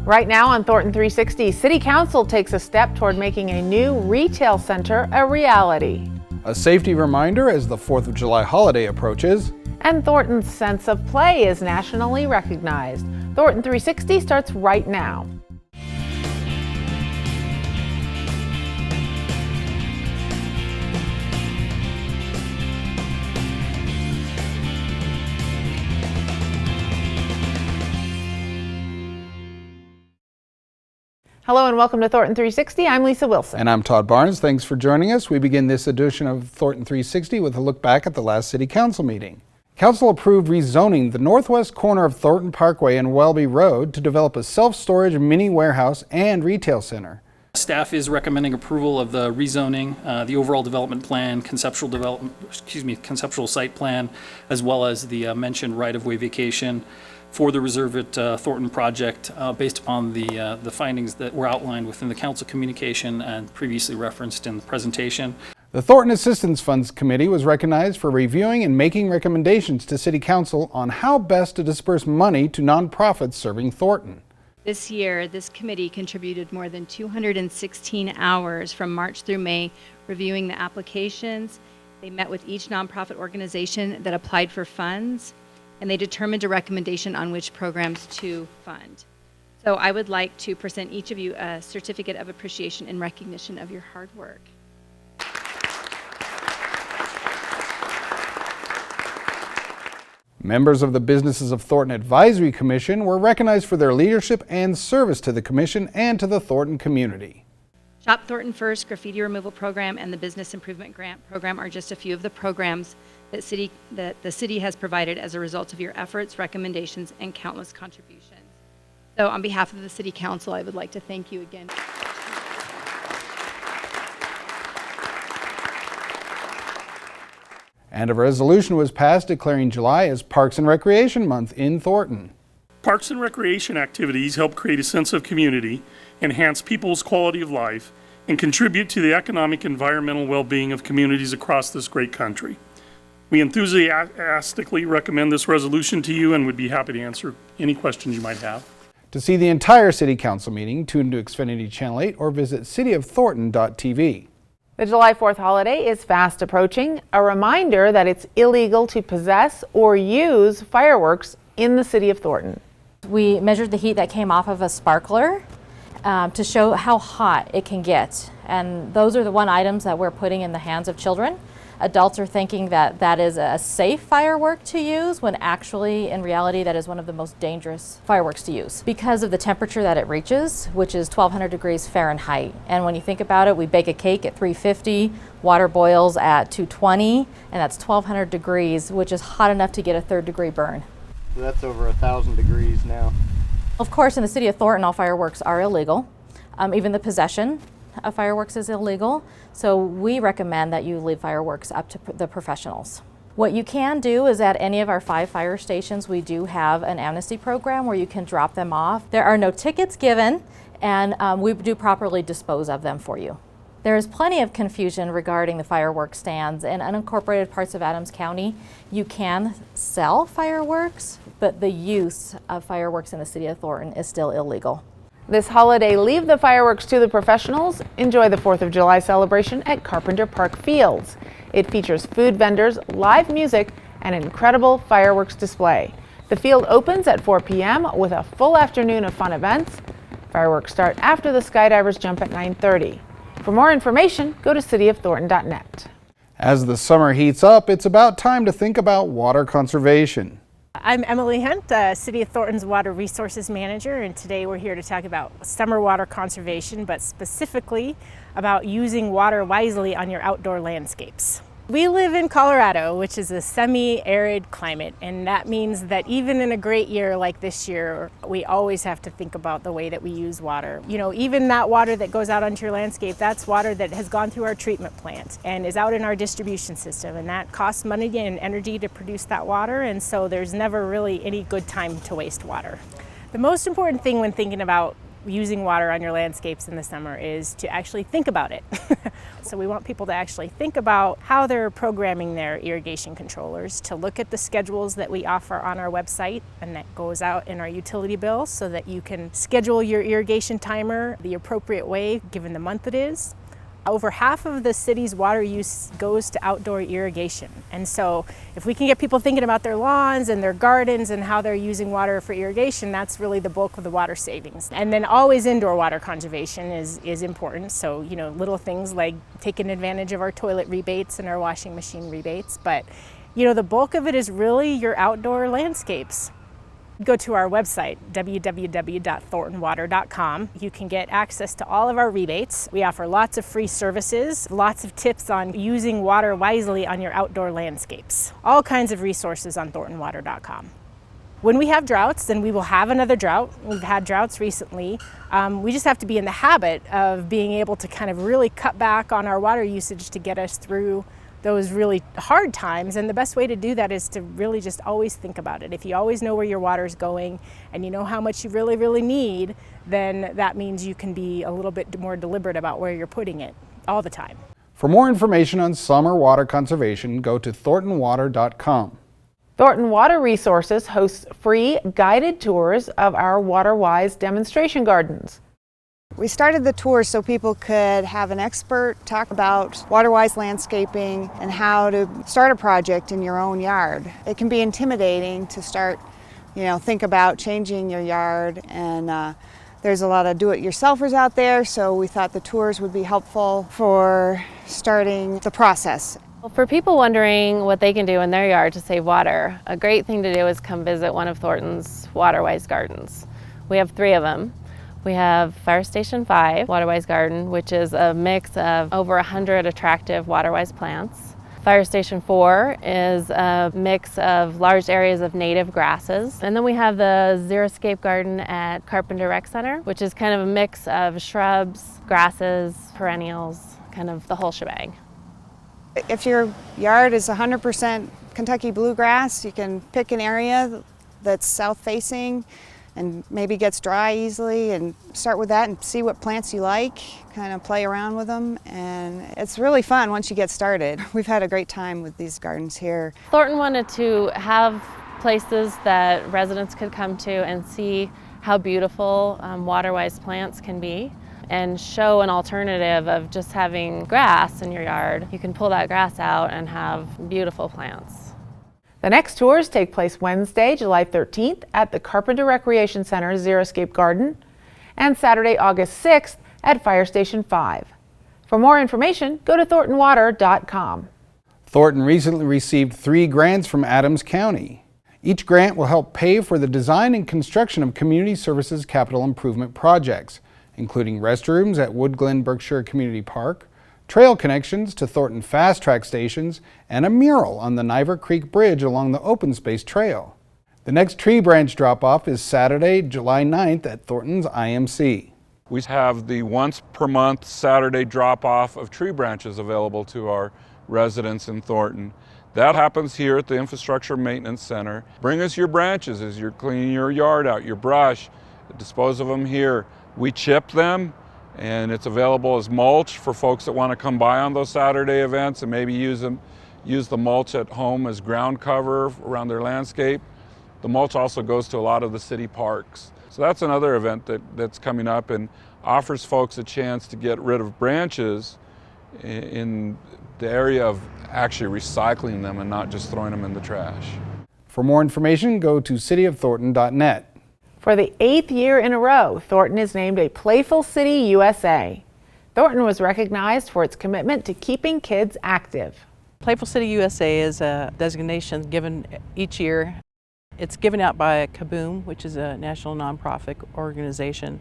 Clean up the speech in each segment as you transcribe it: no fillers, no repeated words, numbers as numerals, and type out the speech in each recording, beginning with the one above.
Right now on Thornton360, City Council takes a step toward making a new retail center a reality. A safety reminder as the 4th of July holiday approaches. And Thornton's sense of play is nationally recognized. Thornton360 starts right now. Hello and welcome to Thornton360. I'm Lisa Wilson. And I'm Todd Barnes. Thanks for joining us. We begin this edition of Thornton360 with a look back at the last City Council meeting. Council approved rezoning the northwest corner of Thornton Parkway and Welby Road to develop a self-storage mini warehouse and retail center. Staff is recommending approval of the rezoning, the overall development plan, conceptual site plan, as well as the mentioned right-of-way vacation for the Reserve at Thornton project based upon the findings that were outlined within the council communication and previously referenced in the presentation. The Thornton Assistance Funds Committee was recognized for reviewing and making recommendations to City Council on how best to disperse money to nonprofits serving Thornton. This year, this committee contributed more than 216 hours from March through May reviewing the applications. They met with each nonprofit organization that applied for funds, and they determined a recommendation on which programs to fund. So I would like to present each of you a certificate of appreciation in recognition of your hard work. Members of the Businesses of Thornton Advisory Commission were recognized for their leadership and service to the Commission and to the Thornton community. Shop Thornton First Graffiti Removal Program and the Business Improvement Grant Program are just a few of the programs that the city has provided as a result of your efforts, recommendations, and countless contributions. So on behalf of the City Council, I would like to thank you again. And a resolution was passed declaring July as Parks and Recreation Month in Thornton. Parks and recreation activities help create a sense of community, enhance people's quality of life, and contribute to the economic and environmental well-being of communities across this great country. We enthusiastically recommend this resolution to you and would be happy to answer any questions you might have. To see the entire City Council meeting, tune to Xfinity Channel 8 or visit cityofthornton.tv. The July 4th holiday is fast approaching. A reminder that it's illegal to possess or use fireworks in the city of Thornton. We measured the heat that came off of a sparkler to show how hot it can get. And those are the items that we're putting in the hands of children. Adults are thinking that that is a safe firework to use when actually, in reality, that is one of the most dangerous fireworks to use because of the temperature that it reaches, which is 1200 degrees Fahrenheit. And when you think about it, we bake a cake at 350, water boils at 220, and that's 1200 degrees, which is hot enough to get a 3rd degree burn. So that's over 1,000 degrees now. Of course, in the city of Thornton, all fireworks are illegal. Even the possession of fireworks is illegal. So we recommend that you leave fireworks up to the professionals. What you can do is at any of our 5 fire stations, we do have an amnesty program where you can drop them off. There are no tickets given, and we do properly dispose of them for you. There is plenty of confusion regarding the fireworks stands. In unincorporated parts of Adams County, you can sell fireworks, but the use of fireworks in the city of Thornton is still illegal. This holiday, leave the fireworks to the professionals. Enjoy the 4th of July celebration at Carpenter Park Fields. It features food vendors, live music, and an incredible fireworks display. The field opens at 4 p.m. with a full afternoon of fun events. Fireworks start after the skydivers jump at 9:30. For more information, go to cityofthornton.net. As the summer heats up, it's about time to think about water conservation. I'm Emily Hunt, City of Thornton's Water Resources Manager, and today we're here to talk about summer water conservation, but specifically about using water wisely on your outdoor landscapes. We live in Colorado, which is a semi-arid climate, and that means that even in a great year like this year, we always have to think about the way that we use water. You know, even that water that goes out onto your landscape, that's water that has gone through our treatment plant and is out in our distribution system, and that costs money and energy to produce that water, and so there's never really any good time to waste water. The most important thing when thinking about using water on your landscapes in the summer is to actually think about it. So we want people to actually think about how they're programming their irrigation controllers, to look at the schedules that we offer on our website, and that goes out in our utility bills so that you can schedule your irrigation timer the appropriate way given the month it is. Over half of the city's water use goes to outdoor irrigation. And so if we can get people thinking about their lawns and their gardens and how they're using water for irrigation, that's really the bulk of the water savings. And then always indoor water conservation is important. So, little things like taking advantage of our toilet rebates and our washing machine rebates. But, the bulk of it is really your outdoor landscapes. Go to our website, www.thorntonwater.com. You can get access to all of our rebates. We offer lots of free services, lots of tips on using water wisely on your outdoor landscapes. All kinds of resources on thorntonwater.com. When we have droughts, then we will have another drought. We've had droughts recently. We just have to be in the habit of being able to kind of really cut back on our water usage to get us through those really hard times, and the best way to do that is to really just always think about it. If you always know where your water's going and you know how much you really, really need, then that means you can be a little bit more deliberate about where you're putting it all the time. For more information on summer water conservation, go to thorntonwater.com. Thornton Water Resources hosts free guided tours of our WaterWise demonstration gardens. We started the tours so people could have an expert talk about WaterWise landscaping and how to start a project in your own yard. It can be intimidating to start, think about changing your yard, and there's a lot of do-it-yourselfers out there, so we thought the tours would be helpful for starting the process. For people wondering what they can do in their yard to save water, a great thing to do is come visit one of Thornton's WaterWise gardens. We have 3 of them. We have Fire Station 5 WaterWise Garden, which is a mix of over 100 attractive WaterWise plants. Fire Station 4 is a mix of large areas of native grasses. And then we have the Xeriscape Garden at Carpenter Rec Center, which is kind of a mix of shrubs, grasses, perennials, kind of the whole shebang. If your yard is 100% Kentucky bluegrass, you can pick an area that's south-facing and maybe gets dry easily, and start with that and see what plants you like, kind of play around with them, and it's really fun once you get started. We've had a great time with these gardens here. Thornton wanted to have places that residents could come to and see how beautiful WaterWise plants can be, and show an alternative of just having grass in your yard. You can pull that grass out and have beautiful plants. The next tours take place Wednesday, July 13th at the Carpenter Recreation Center's Xeriscape Garden and Saturday, August 6th at Fire Station 5. For more information, go to thorntonwater.com. Thornton recently received 3 grants from Adams County. Each grant will help pay for the design and construction of community services capital improvement projects, including restrooms at Wood Glen Berkshire Community Park, trail connections to Thornton Fast Track stations, and a mural on the Niver Creek Bridge along the open space trail. The next tree branch drop-off is Saturday, July 9th at Thornton's IMC. We have the once per month Saturday drop-off of tree branches available to our residents in Thornton. That happens here at the Infrastructure Maintenance Center. Bring us your branches as you're cleaning your yard out, your brush, dispose of them here. We chip them, and it's available as mulch for folks that want to come by on those Saturday events and maybe use the mulch at home as ground cover around their landscape. The mulch also goes to a lot of the city parks. So that's another event that's coming up and offers folks a chance to get rid of branches in the area of actually recycling them and not just throwing them in the trash. For more information, go to cityofthornton.net. For the 8th year in a row, Thornton is named a Playful City USA. Thornton was recognized for its commitment to keeping kids active. Playful City USA is a designation given each year. It's given out by Kaboom, which is a national nonprofit organization.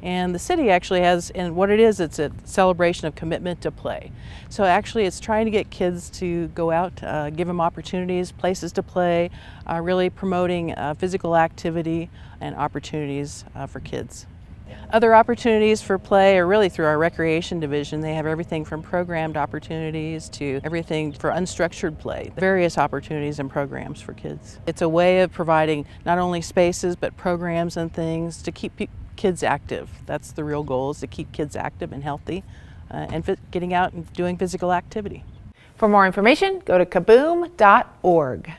And the city actually has, and what it is, it's a celebration of commitment to play. So actually it's trying to get kids to go out, give them opportunities, places to play, really promoting physical activity and opportunities for kids. Other opportunities for play are really through our recreation division. They have everything from programmed opportunities to everything for unstructured play, various opportunities and programs for kids. It's a way of providing not only spaces but programs and things to keep kids active. That's the real goal, is to keep kids active and healthy and getting out and doing physical activity. For more information, go to kaboom.org.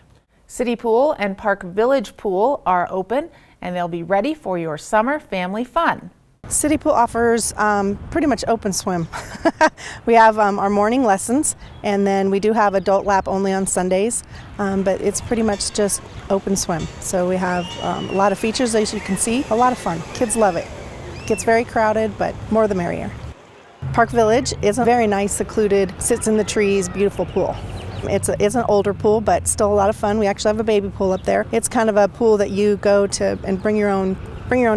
City Pool and Park Village Pool are open and they'll be ready for your summer family fun. City Pool offers pretty much open swim. We have our morning lessons, and then we do have adult lap only on Sundays, but it's pretty much just open swim. So we have a lot of features, as you can see, a lot of fun. Kids love it. It gets very crowded, but more the merrier. Park Village is a very nice, secluded, sits in the trees, beautiful pool. It's an older pool, but still a lot of fun. We actually have a baby pool up there. It's kind of a pool that you go to and bring your own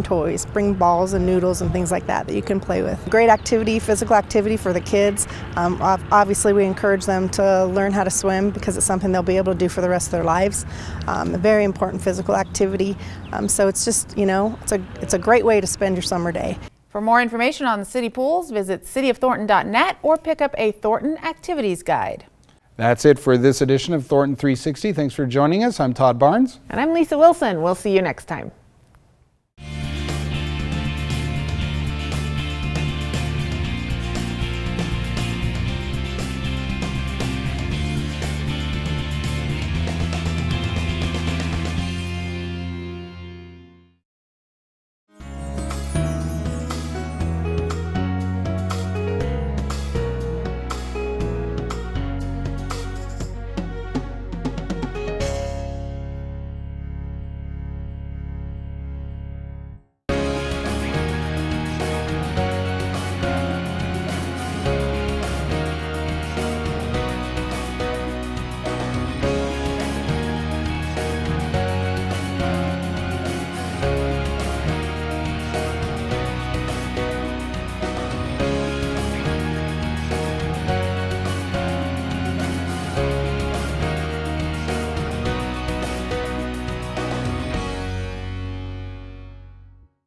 toys, bring balls and noodles and things like that you can play with. Great activity, physical activity for the kids. Obviously we encourage them to learn how to swim because it's something they'll be able to do for the rest of their lives. A very important physical activity. So it's just, it's a great way to spend your summer day. For more information on the city pools, visit cityofthornton.net or pick up a Thornton Activities Guide. That's it for this edition of Thornton 360. Thanks for joining us. I'm Todd Barnes. And I'm Lisa Wilson. We'll see you next time.